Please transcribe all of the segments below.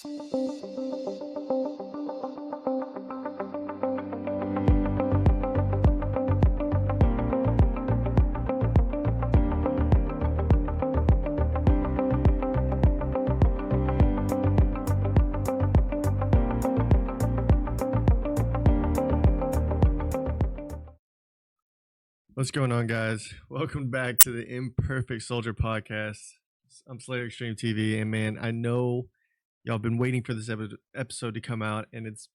What's going on, guys? Welcome back to the Imperfect Soldier podcast. I'm Slayer Extreme TV, and man, I know y'all been waiting for this episode to come out, and it's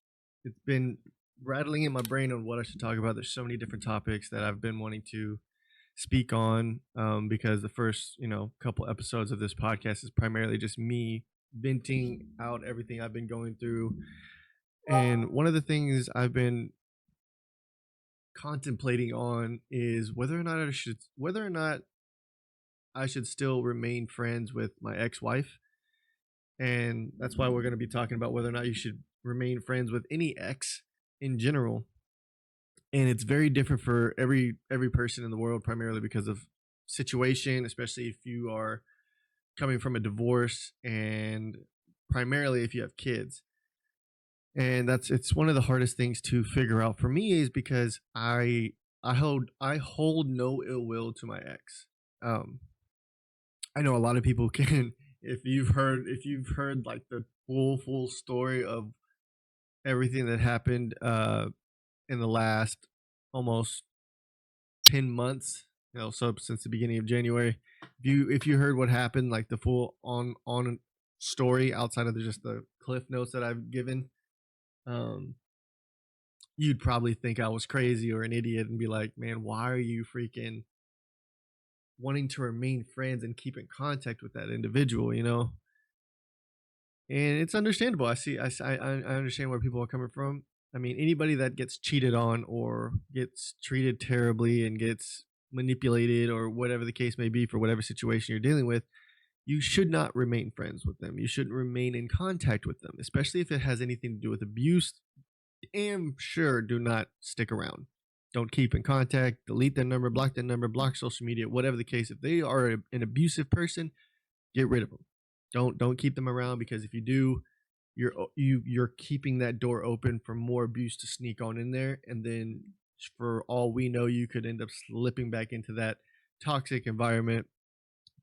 been rattling in my brain on what I should talk about. There's so many different topics that I've been wanting to speak on, because the first couple episodes of this podcast is primarily just me venting out everything I've been going through. And one of the things I've been contemplating on is whether or not I should still remain friends with my ex-wife. And that's why we're going to be talking about whether or not you should remain friends with any ex in general. And it's very different for every person in the world, primarily because of situation, especially if you are coming from a divorce, and primarily if you have kids. And it's one of the hardest things to figure out for me, is because I hold no ill will to my ex. I know a lot of people can, if you've heard like the full story of everything that happened in the last almost 10 months, so since the beginning of January, if you heard what happened, like the full on story outside of just the cliff notes that I've given, you'd probably think I was crazy or an idiot and be like, man, why are you freaking wanting to remain friends and keep in contact with that individual, And it's understandable. I understand where people are coming from. I mean, anybody that gets cheated on or gets treated terribly and gets manipulated or whatever the case may be for whatever situation you're dealing with, you should not remain friends with them. You shouldn't remain in contact with them, especially if it has anything to do with abuse. Damn sure do not stick around. Don't keep in contact. Delete their number, block social media, whatever the case. If they are an abusive person, get rid of them. Don't keep them around, because if you do, you're keeping that door open for more abuse to sneak on in there, and then for all we know, you could end up slipping back into that toxic environment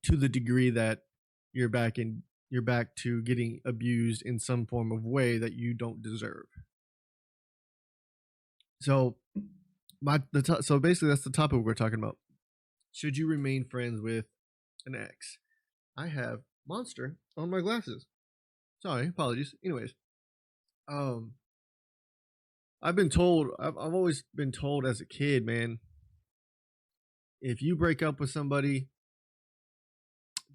to the degree that you're back to getting abused in some form of way that you don't deserve. So so basically that's the topic we're talking about. Should you remain friends with an ex? I have Monster on my glasses. Sorry, apologies. Anyways, I've always been told as a kid, man, if you break up with somebody,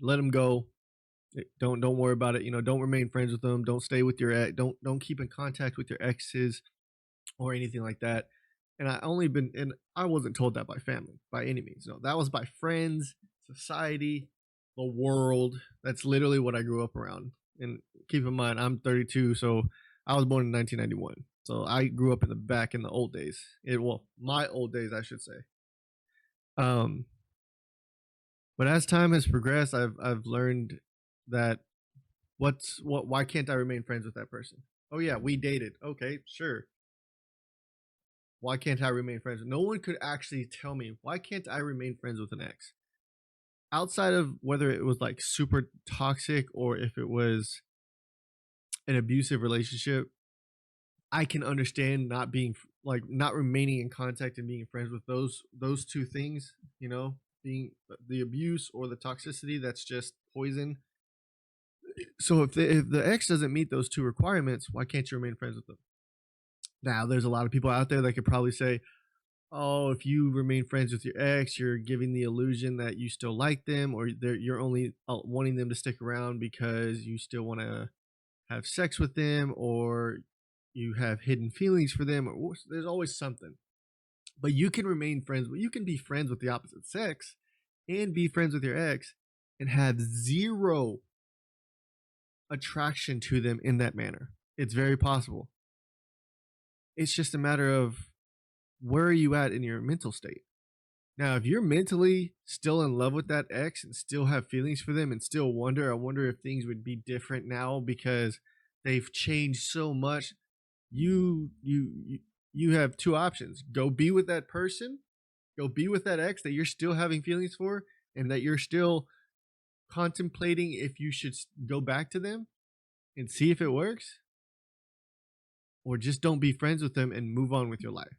let them go. Don't worry about it. Don't remain friends with them. Don't stay with your ex. Don't keep in contact with your exes or anything like that. And I wasn't told that by family by any means. No, that was by friends, society, the world. That's literally what I grew up around. And keep in mind, I'm 32, so I was born in 1991. So I grew up in the old days. My old days, I should say. But as time has progressed, I've learned that why can't I remain friends with that person? Oh yeah, we dated. Okay, sure. Why can't I remain friends? No one could actually tell me, why can't I remain friends with an ex? Outside of whether it was like super toxic or if it was an abusive relationship, I can understand not remaining in contact and being friends with those two things, being the abuse or the toxicity. That's just poison. So if the ex doesn't meet those two requirements, why can't you remain friends with them? Now, there's a lot of people out there that could probably say, oh, if you remain friends with your ex, you're giving the illusion that you still like them, or you're only wanting them to stick around because you still want to have sex with them, or you have hidden feelings for them, or there's always something. But you can remain friends. You can be friends with the opposite sex and be friends with your ex and have zero attraction to them in that manner. It's very possible. It's just a matter of where are you at in your mental state. Now, if you're mentally still in love with that ex and still have feelings for them and still I wonder if things would be different now because they've changed so much. You have two options: go be with that person, go be with that ex that you're still having feelings for, and that you're still contemplating if you should go back to them and see if it works, or just don't be friends with them and move on with your life.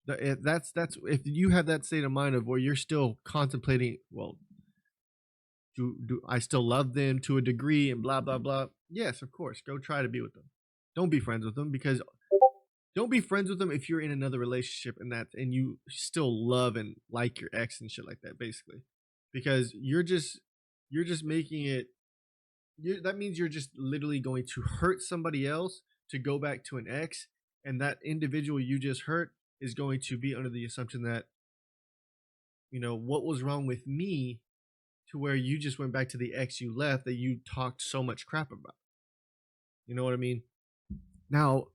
That's if you have that state of mind of where you're still contemplating, well, do I still love them to a degree and blah blah blah. Yes, of course, go try to be with them. Don't be friends with them, because don't be friends with them if you're in another relationship and you still love and like your ex and shit like that, basically, because you're just making it. That means you're just literally going to hurt somebody else to go back to an ex, and that individual you just hurt is going to be under the assumption that, what was wrong with me to where you just went back to the ex you left that you talked so much crap about. You know what I mean? Now,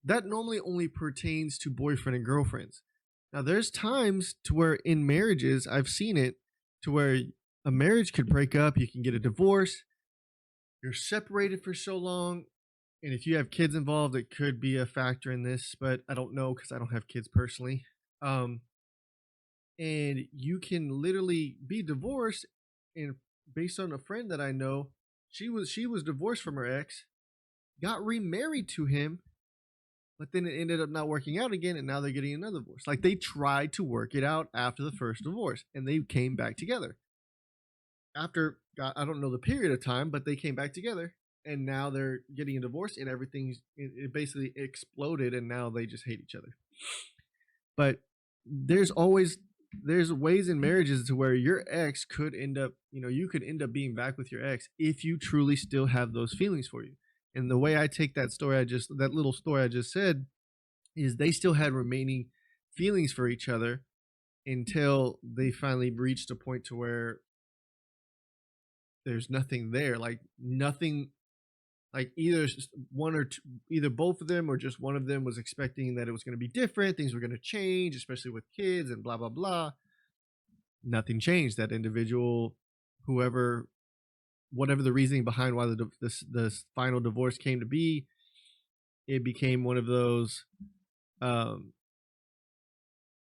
that normally only pertains to boyfriend and girlfriends. Now, there's times to where in marriages, I've seen it to where a marriage could break up, you can get a divorce, you're separated for so long, and if you have kids involved, it could be a factor in this, but I don't know because I don't have kids personally. Um, and you can literally be divorced, and based on a friend that I know, she was divorced from her ex, got remarried to him, but then it ended up not working out again, and now they're getting another divorce. Like, they tried to work it out after the first divorce, and they came back together after, I don't know the period of time, but they came back together, and now they're getting a divorce, and it basically exploded, and now they just hate each other. But there's ways in marriages to where your ex could end up, you could end up being back with your ex if you truly still have those feelings for you. And the way I take that little story I just said, is they still had remaining feelings for each other until they finally reached a point to where there's nothing there, like nothing, like either one or two, either both of them or just one of them was expecting that it was going to be different, things were going to change, especially with kids and blah blah blah. Nothing changed. That individual, whoever, whatever the reasoning behind why the final divorce came to be, it became one of those. Um,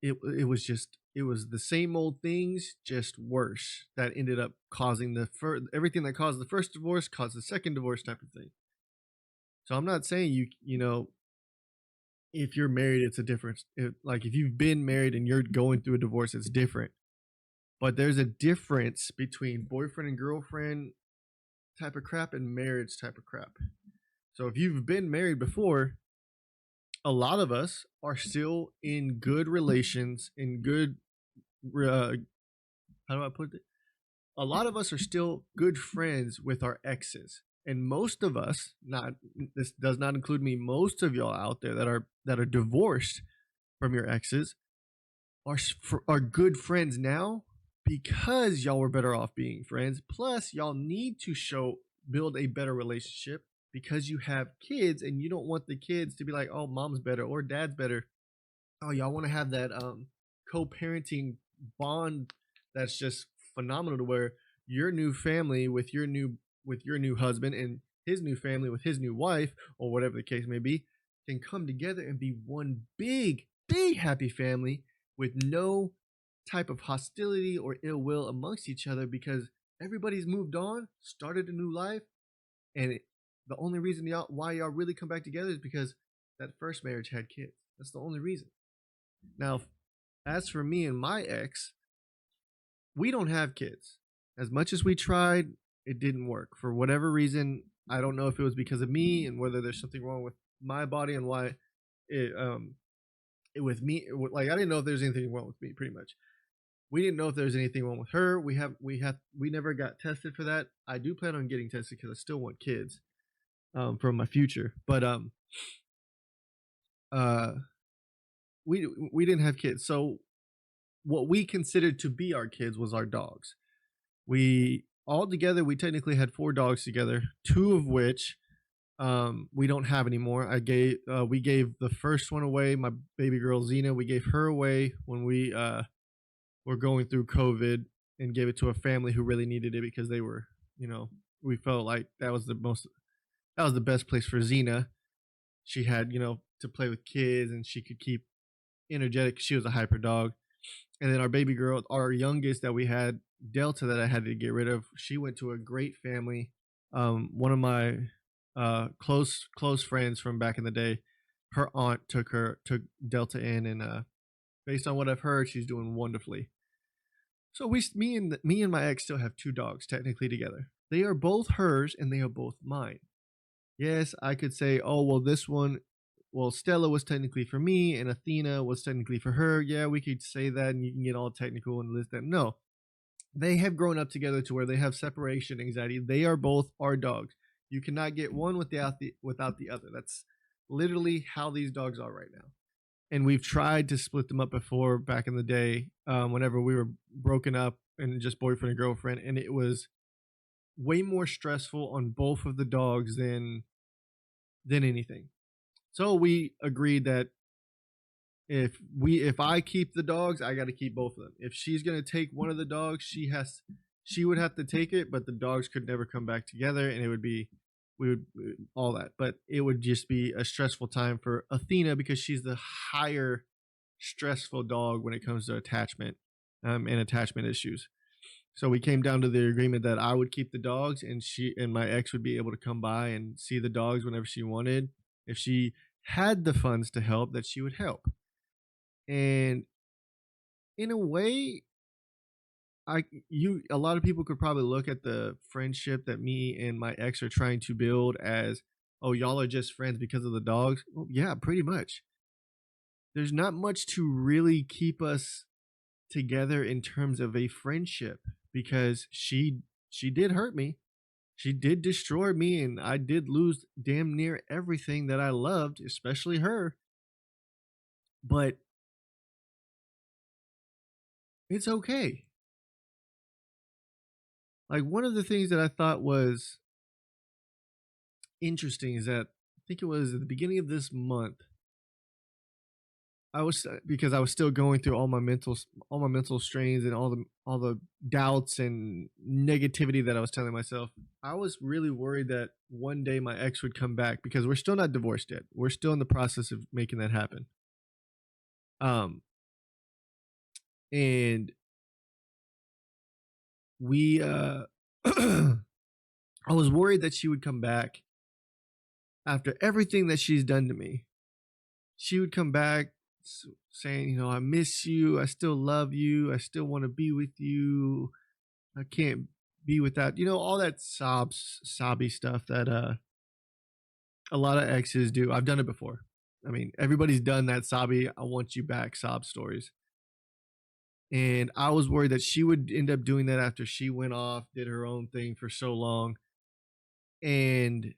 it was the same old things, just worse. That ended up causing everything that caused the first divorce caused the second divorce type of thing. So I'm not saying if you're married, it's a difference. Like if you've been married and you're going through a divorce, it's different. But there's a difference between boyfriend and girlfriend type of crap and marriage type of crap. So if you've been married before, a lot of us are still in good relations, in good, how do I put it? A lot of us are still good friends with our exes. And most of us, not this does not include me, most of y'all out there that are divorced from your exes are good friends now because y'all were better off being friends. Plus, y'all need to build a better relationship because you have kids and you don't want the kids to be like, oh, mom's better or dad's better. Oh, y'all want to have that co-parenting bond that's just phenomenal, to where your new family with your new husband and his new family with his new wife, or whatever the case may be, can come together and be one big happy family with no type of hostility or ill will amongst each other, because everybody's moved on, started a new life, and the only reason why y'all really come back together is because that first marriage had kids. That's the only reason. Now, as for me and my ex, we don't have kids. As much as we tried, it didn't work for whatever reason. I don't know if it was because of me and whether there's something wrong with my body and why it with me. Like, I didn't know if there's anything wrong with me. Pretty much, we didn't know if there's anything wrong with her. We never got tested for that. I do plan on getting tested because I still want kids from my future. But uh, we didn't have kids, so what we considered to be our kids was our dogs. We technically had 4 dogs together, 2 of which we don't have anymore. We gave the first one away, my baby girl Xena. We gave her away when we were going through COVID, and gave it to a family who really needed it because they were, we felt like that was the most. That was the best place for Xena. She had, to play with kids, and she could keep energetic. She was a hyper dog. And then our baby girl, our youngest that we had, Delta, that I had to get rid of, she went to a great family. One of my close friends from back in the day, her aunt took Delta in, and based on what I've heard, she's doing wonderfully. So me and my ex still have two dogs technically together. They are both hers and they are both mine. Yes, I could say, oh well, this one, well, Stella was technically for me and Athena was technically for her. Yeah, we could say that, and you can get all technical and list them. No, they have grown up together to where they have separation anxiety. They are both our dogs. You cannot get one without the other. That's literally how these dogs are right now. And we've tried to split them up before back in the day, whenever we were broken up and just boyfriend and girlfriend, and it was way more stressful on both of the dogs than anything. So we agreed that if I keep the dogs, I got to keep both of them. If she's gonna take one of the dogs, she would have to take it, but the dogs could never come back together, and it would be we would all that. But it would just be a stressful time for Athena because she's the higher stressful dog when it comes to attachment, and attachment issues. So we came down to the agreement that I would keep the dogs, and she and my ex would be able to come by and see the dogs whenever she wanted. If she had the funds to help, that she would help. And in a way, a lot of people could probably look at the friendship that me and my ex are trying to build as, oh, y'all are just friends because of the dogs. Well, yeah, pretty much. There's not much to really keep us together in terms of a friendship, because she did hurt me. She did destroy me, and I did lose damn near everything that I loved, especially her. But it's okay. Like, one of the things that I thought was interesting is that I think it was at the beginning of this month. I was because I was still going through all my mental strains and all the doubts and negativity that I was telling myself. I was really worried that one day my ex would come back, because we're still not divorced yet. We're still in the process of making that happen. Um and we I was worried that she would come back after everything that she's done to me. She would come back saying, I miss you. I still love you. I still want to be with you. I can't be without, all that sobby stuff that a lot of exes do. I've done it before. I mean, everybody's done that sobby, I want you back sob stories. And I was worried that she would end up doing that after she went off, did her own thing for so long, and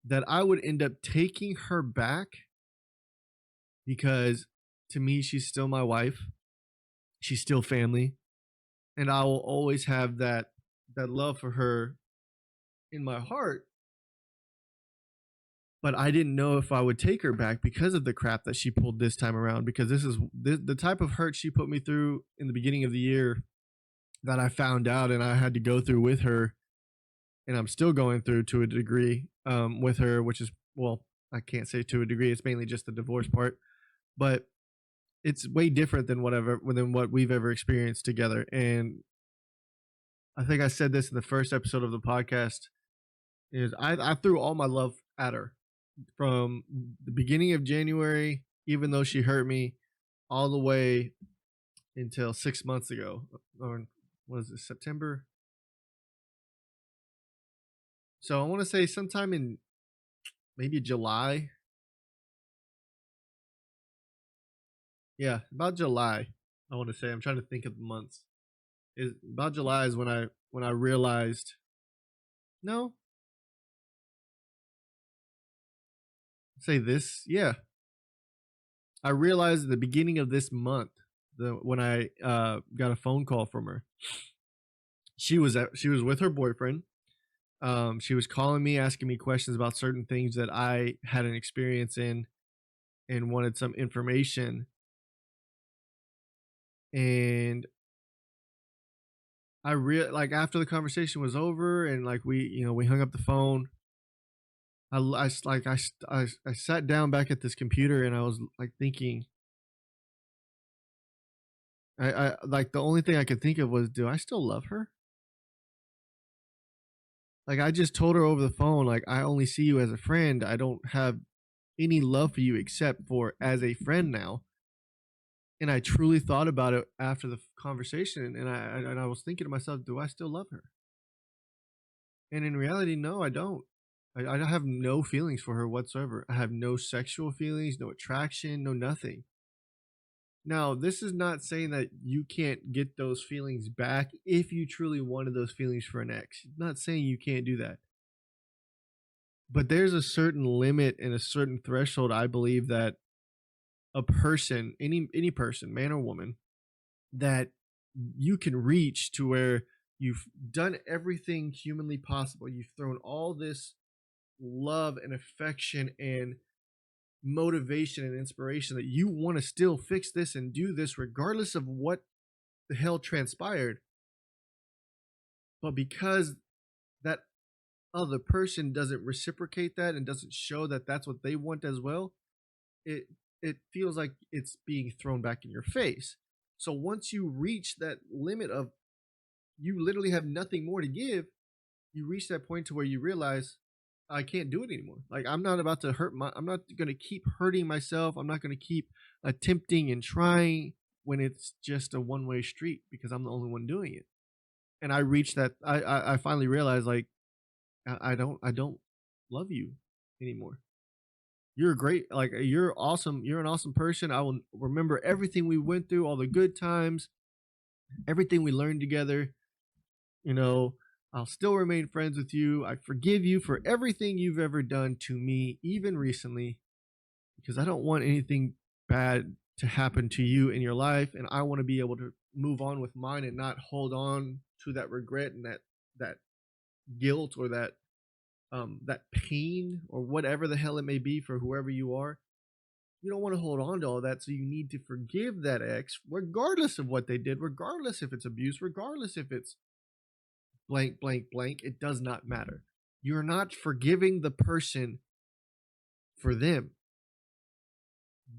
that I would end up taking her back, because to me, she's still my wife. She's still family. And I will always have that love for her in my heart. But I didn't know if I would take her back because of the crap that she pulled this time around, because this is the type of hurt she put me through in the beginning of the year that I found out and I had to go through with her, and I'm still going through to a degree, with her, which is, well, I can't say to a degree, it's mainly just the divorce part, but it's way different than what we've ever experienced together. And I think I said this in the first episode of the podcast, is I threw all my love at her from the beginning of January, even though she hurt me, all the way until 6 months ago, or was it September? So I want to say sometime in maybe July. Yeah, about July. I want to say, I'm trying to think of the months. Is about July is when I realized, no, say this, yeah. I realized at the beginning of this month, when I got a phone call from her. She was with her boyfriend. She was calling me, asking me questions about certain things that I had an experience in, and wanted some information. And like, after the conversation was over, and like we hung up the phone, I sat down back at this computer and I was like thinking, I like the only thing I could think of was, do I still love her? Like I just told her over the phone, like I only see you as a friend. I don't have any love for you except for as a friend now. And I truly thought about it after the conversation, and I was thinking to myself, do I still love her? And in reality, no, I don't. I have no feelings for her whatsoever. I have no sexual feelings, no attraction, no nothing. Now, this is not saying that you can't get those feelings back if you truly wanted those feelings for an ex. It's not saying you can't do that. But there's a certain limit and a certain threshold I believe that a person, any person, man or woman, that you can reach to where you've done everything humanly possible. You've thrown all this love and affection and motivation and inspiration that you want to still fix this and do this regardless of what the hell transpired. But because that other person doesn't reciprocate that and doesn't show that that's what they want as well, it it feels like it's being thrown back in your face. So once you reach that limit of you literally have nothing more to give, you reach that point to where you realize I can't do it anymore. Like I'm not about to I'm not going to keep hurting myself. I'm not going to keep attempting and trying when it's just a one-way street because I'm the only one doing it. And I reached that I finally realized like I don't love you anymore. You're great. Like you're awesome. You're an awesome person. I will remember everything we went through, all the good times, everything we learned together. You know, I'll still remain friends with you. I forgive you for everything you've ever done to me, even recently, because I don't want anything bad to happen to you in your life. And I want to be able to move on with mine and not hold on to that regret and that guilt or that pain or whatever the hell it may be for whoever you are. You don't want to hold on to all that, so you need to forgive that ex regardless of what they did, regardless if it's abuse, regardless if it's blank blank blank. It does not matter. You're not forgiving the person for them.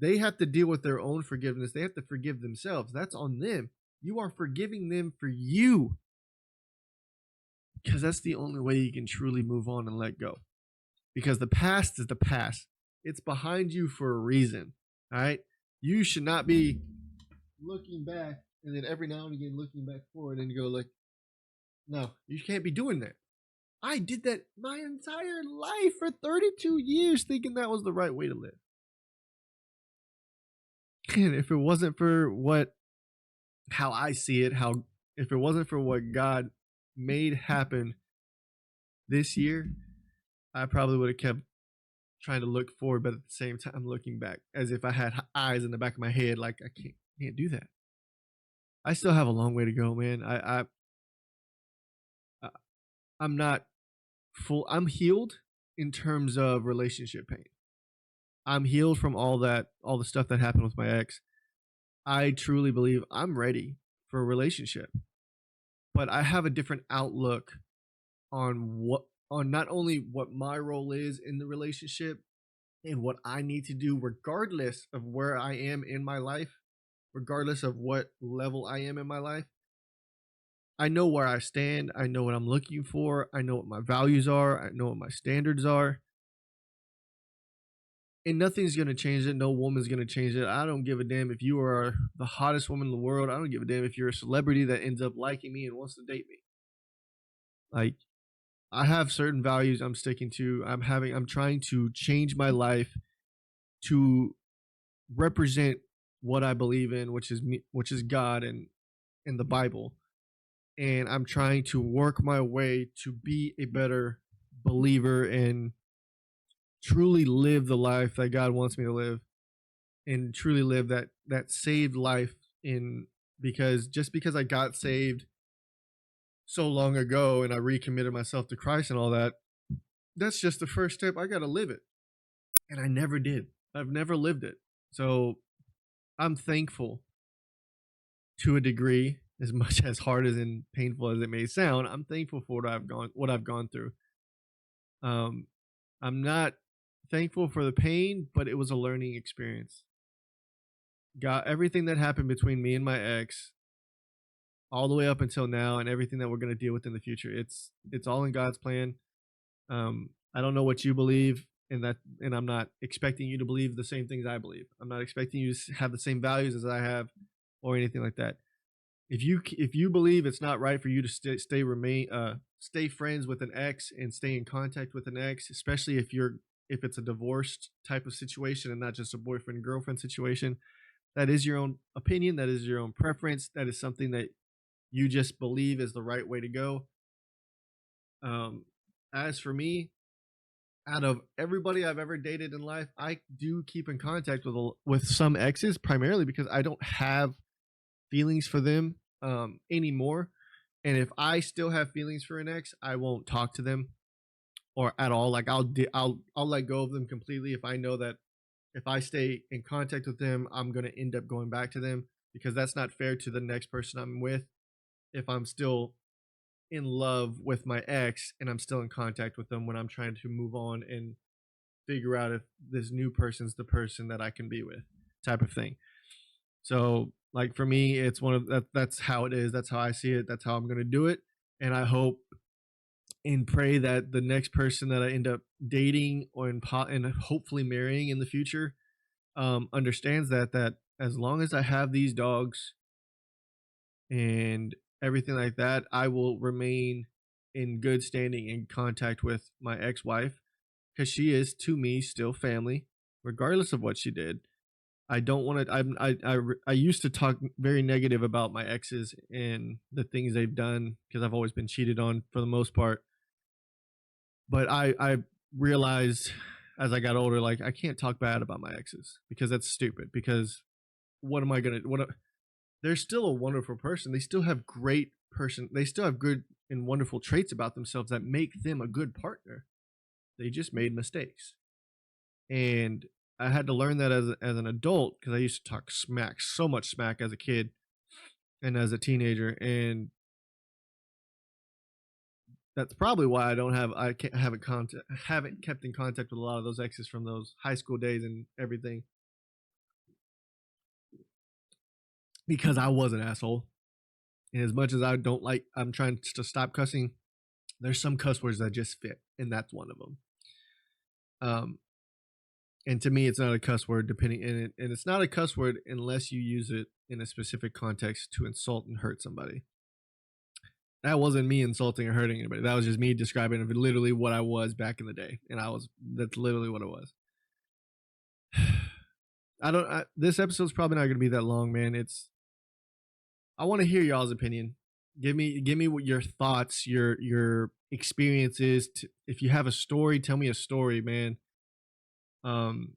They have to deal with their own forgiveness. They have to forgive themselves. That's on them. You are forgiving them for you, because that's the only way you can truly move on and let go. Because the past is the past. It's behind you for a reason. All right. You should not be looking back and then every now and again looking back forward and you go like, no, you can't be doing that. I did that my entire life for 32 years thinking that was the right way to live. And if it wasn't for how I see it, if it wasn't for what God made happen this year, I probably would have kept trying to look forward, but at the same time looking back as if I had eyes in the back of my head. Like I can't do that. I still have a long way to go, man. I'm not full. I'm healed in terms of relationship pain. I'm healed from all the stuff that happened with my ex. I truly believe I'm ready for a relationship, but I have a different outlook on not only what my role is in the relationship and what I need to do, regardless of where I am in my life, regardless of what level I am in my life. I know where I stand. I know what I'm looking for. I know what my values are. I know what my standards are. And nothing's going to change it. No woman's going to change it. I don't give a damn if you are the hottest woman in the world. I don't give a damn if you're a celebrity that ends up liking me and wants to date me. Like, I have certain values I'm sticking to. I'm trying to change my life to represent what I believe in, which is me, which is God and the Bible. And I'm trying to work my way to be a better believer and truly live the life that God wants me to live and truly live that saved life in because just because I got saved so long ago and I recommitted myself to Christ and all that, that's just the first step. I got to live it. And I never did. I've never lived it. So I'm thankful to a degree, as much as hard as and painful as it may sound. I'm thankful for what I've gone through. Um, I'm not thankful for the pain, but it was a learning experience. Got everything that happened between me and my ex, all the way up until now, and everything that we're gonna deal with in the future. It's all in God's plan. I don't know what you believe in that, and I'm not expecting you to believe the same things I believe. I'm not expecting you to have the same values as I have, or anything like that. If you believe it's not right for you to stay friends with an ex and stay in contact with an ex, especially if it's a divorced type of situation and not just a boyfriend girlfriend situation, that is your own opinion. That is your own preference. That is something that you just believe is the right way to go. Um, as for me, out of everybody I've ever dated in life, I do keep in contact with some exes, primarily because I don't have feelings for them anymore. And if I still have feelings for an ex, I won't talk to them or at all. Like I'll let go of them completely if I know that if I stay in contact with them, I'm gonna end up going back to them, because that's not fair to the next person I'm with. If I'm still in love with my ex and I'm still in contact with them when I'm trying to move on and figure out if this new person's the person that I can be with, type of thing. So, like for me, it's one of that's how it is. That's how I see it. That's how I'm going to do it. And I hope and pray that the next person that I end up dating and hopefully marrying in the future understands that as long as I have these dogs and everything like that, I will remain in good standing in contact with my ex-wife, because she is to me still family, regardless of what she did. I don't want to. I used to talk very negative about my exes and the things they've done, because I've always been cheated on for the most part. But I realized as I got older, like I can't talk bad about my exes, because that's stupid. Because what am I gonna? They're still a wonderful person. They still have great person. They still have good and wonderful traits about themselves that make them a good partner. They just made mistakes, and I had to learn that as an adult, because I used to talk smack, so much smack as a kid and as a teenager, and that's probably why I can't haven't kept in contact with a lot of those exes from those high school days and everything, because I was an asshole. And as much as I'm trying to stop cussing. There's some cuss words that just fit, and that's one of them. Um, and to me, it's not a cuss word, and it's not a cuss word unless you use it in a specific context to insult and hurt somebody. That wasn't me insulting or hurting anybody. That was just me describing literally what I was back in the day, and that's literally what it was. This episode's probably not going to be that long, man. I want to hear y'all's opinion. Give me what your thoughts, your experiences. If you have a story, tell me a story, man. Um,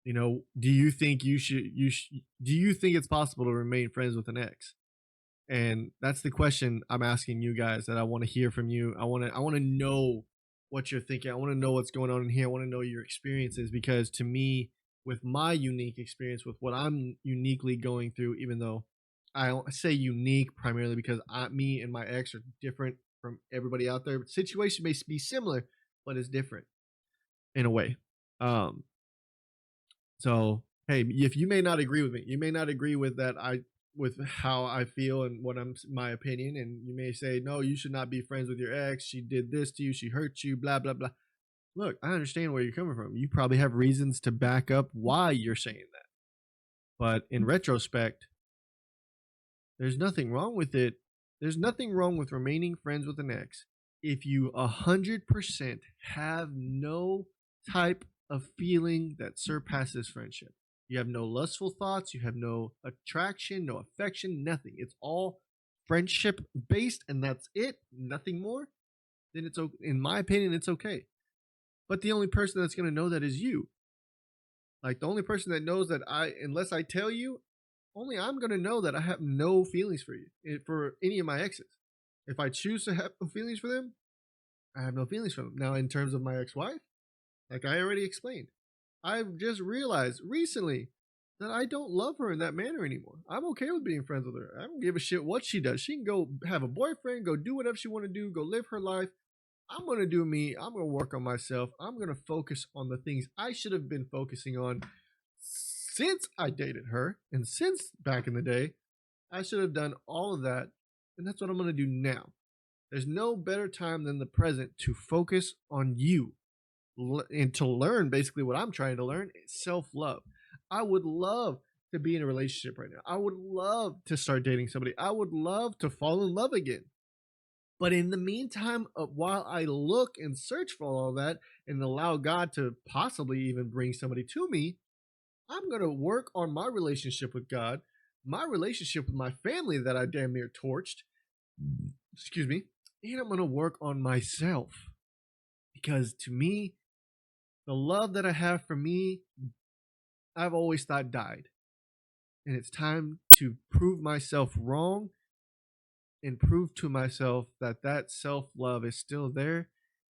do you think do you think it's possible to remain friends with an ex? And that's the question I'm asking you guys, that I want to hear from you. I want to know what you're thinking. I want to know what's going on in here. I want to know your experiences, because to me, with my unique experience, with what I'm uniquely going through, even though I say unique primarily because me and my ex are different from everybody out there. But the situation may be similar, but it's different in a way. Um, so hey, if you may not agree with me, you may not agree with with how I feel and my opinion, and you may say, no, you should not be friends with your ex. She did this to you. She hurt you. Blah blah blah. Look, I understand where you're coming from. You probably have reasons to back up why you're saying that. But in retrospect, there's nothing wrong with it. There's nothing wrong with remaining friends with an ex if you 100% have no type of feeling that surpasses friendship. You have no lustful thoughts, you have no attraction, no affection, nothing. It's all friendship based, and that's it, nothing more. Then it's okay. In my opinion, it's okay. But the only person that's going to know that is you. Like, the only person that knows that unless I tell you, only I'm going to know that I have no feelings for you, for any of my exes. If I choose to have no feelings for them, I have no feelings for them. Now, in terms of my ex-wife, like I already explained, I've just realized recently that I don't love her in that manner anymore. I'm okay with being friends with her. I don't give a shit what she does. She can go have a boyfriend, go do whatever she want to do, go live her life. I'm going to do me. I'm going to work on myself. I'm going to focus on the things I should have been focusing on since I dated her and since back in the day. I should have done all of that. And that's what I'm going to do now. There's no better time than the present to focus on you and to learn basically what I'm trying to learn, self-love. I would love to be in a relationship right now. I would love to start dating somebody. I would love to fall in love again. But in the meantime, while I look and search for all that and allow God to possibly even bring somebody to me, I'm going to work on my relationship with God, my relationship with my family that I damn near torched. Excuse me. And I'm going to work on myself. Because to me, the love that I have for me, I've always thought died. And it's time to prove myself wrong and prove to myself that that self-love is still there,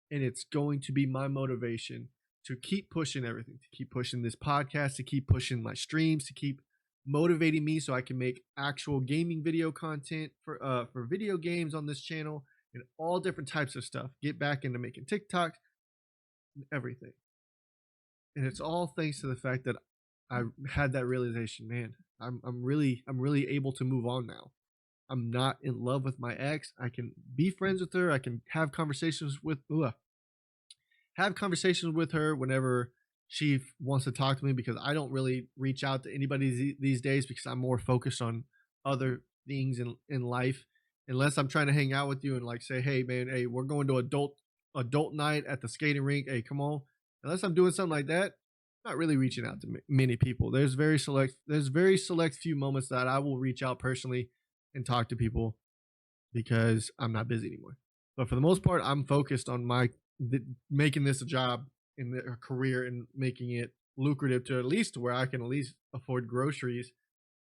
and it's going to be my motivation to keep pushing everything, to keep pushing this podcast, to keep pushing my streams, to keep motivating me so I can make actual gaming video content for video games on this channel and all different types of stuff. Get back into making TikTok and everything. And it's all thanks to the fact that I had that realization, man, I'm really able to move on now. I'm not in love with my ex. I can be friends with her. I can have conversations with her whenever she wants to talk to me, because I don't really reach out to anybody these days because I'm more focused on other things in life. Unless I'm trying to hang out with you and like say, hey man, hey, we're going to adult night at the skating rink. Hey, come on. Unless I'm doing something like that, I'm not really reaching out to many people. There's very select few moments that I will reach out personally and talk to people because I'm not busy anymore. But for the most part, I'm focused on making this a job in a career and making it lucrative to at least where I can at least afford groceries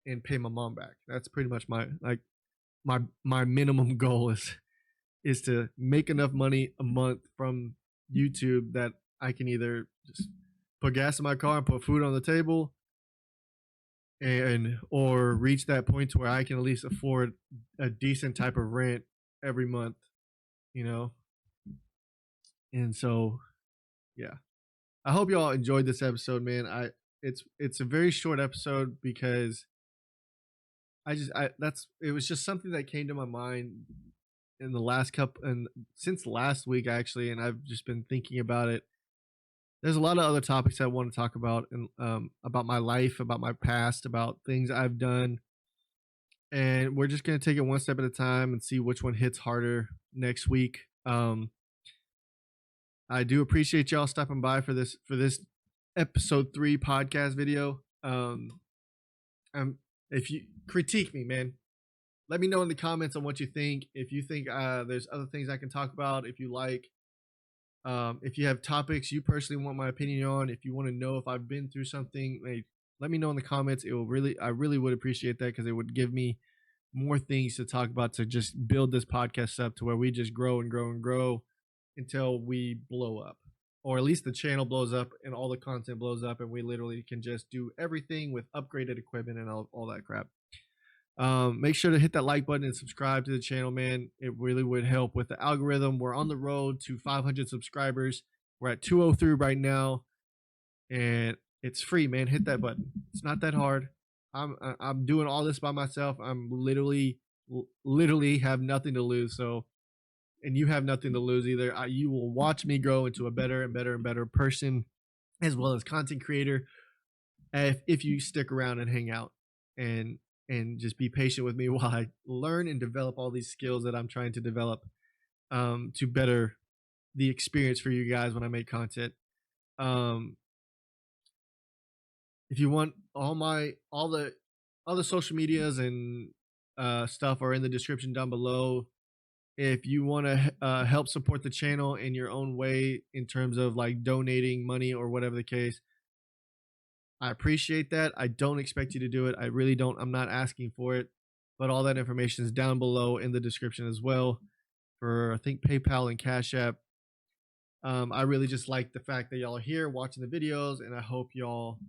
and pay my mom back. That's pretty much my minimum goal is to make enough money a month from YouTube that I can either just put gas in my car and put food on the table, and or reach that point to where I can at least afford a decent type of rent every month, you know. And so, yeah, I hope y'all enjoyed this episode, man. It's a very short episode because it was just something that came to my mind in the last couple and since last week actually, and I've just been thinking about it. There's a lot of other topics I want to talk about, and about my life, about my past, about things I've done. And we're just going to take it one step at a time and see which one hits harder next week. I do appreciate y'all stopping by for this episode 3 podcast video. If you critique me, man, let me know in the comments on what you think. If you think there's other things I can talk about, if you like, if you have topics you personally want my opinion on, if you want to know if I've been through something, let me know in the comments. I really would appreciate that, because it would give me more things to talk about, to just build this podcast up to where we just grow and grow and grow until we blow up, or at least the channel blows up and all the content blows up and we literally can just do everything with upgraded equipment and all that crap. Make sure to hit that like button and subscribe to the channel, man. It really would help with the algorithm. We're on the road to 500 subscribers. We're at 203 right now, and it's free, man. Hit that button. It's not that hard. I'm doing all this by myself. I'm literally have nothing to lose. So, and you have nothing to lose either. You will watch me grow into a better and better and better person, as well as content creator, if you stick around and hang out and just be patient with me while I learn and develop all these skills that I'm trying to develop, to better the experience for you guys when I make content. If you want all the other social medias and stuff are in the description down below. If you want to help support the channel in your own way in terms of like donating money or whatever the case, I appreciate that. I don't expect you to do it. I really don't. I'm not asking for it, but all that information is down below in the description as well for, I think, PayPal and Cash App. I really just like the fact that y'all are here watching the videos, and I hope y'all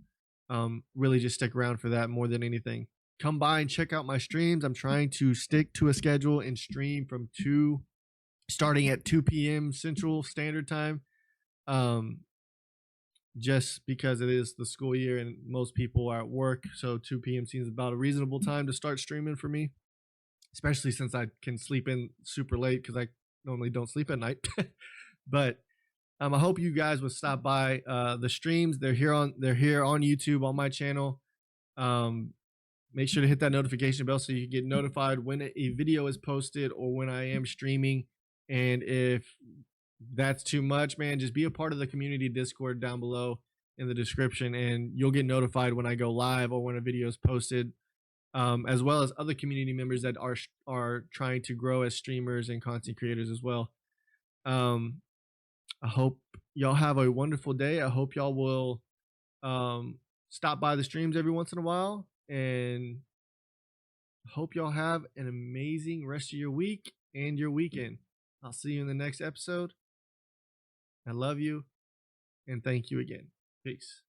really just stick around for that more than anything. Come by and check out my streams. I'm trying to stick to a schedule and stream from 2 starting at 2 p.m. Central Standard Time. Um, just because it is the school year and most people are at work, so 2 p.m. seems about a reasonable time to start streaming for me, especially since I can sleep in super late because I normally don't sleep at night. But I hope you guys would stop by the streams. They're here on YouTube on my channel. Make sure to hit that notification bell so you can get notified when a video is posted or when I am streaming. And if that's too much, man, just be a part of the community Discord down below in the description, and you'll get notified when I go live or when a video is posted, as well as other community members that are trying to grow as streamers and content creators as well. I hope y'all have a wonderful day. I hope y'all will stop by the streams every once in a while, and hope y'all have an amazing rest of your week and your weekend. I'll see you in the next episode. I love you, and thank you again. Peace.